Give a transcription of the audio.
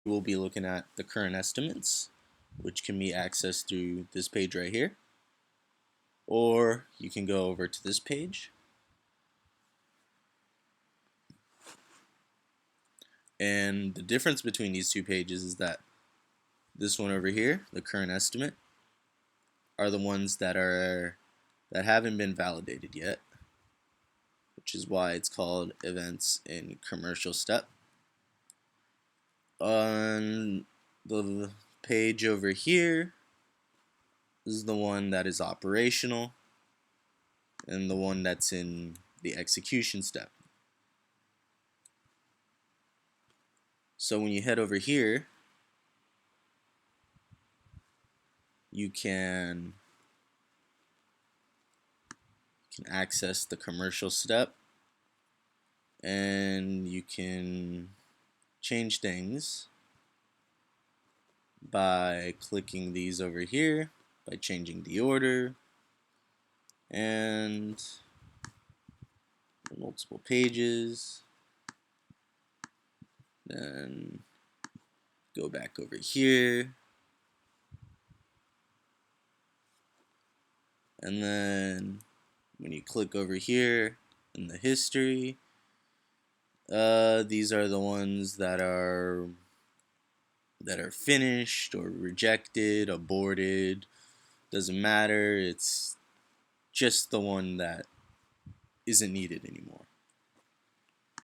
we'll be looking at the current estimates, which can be accessed through this page right here, or you can go over to this page. And the difference between these two pages is that this one over here, the current estimate, are the ones that haven't been validated yet, which is why it's called events in commercial step. On the page over here is the one that is operational, and the one that's in the execution step. So when you head over here, you can access the commercial step, and you can change things by clicking these over here, by changing the order, and multiple pages. Then go back over here, and then when you click over here in the history, these are the ones that are finished or rejected, aborted. Doesn't matter. It's just the one that isn't needed anymore.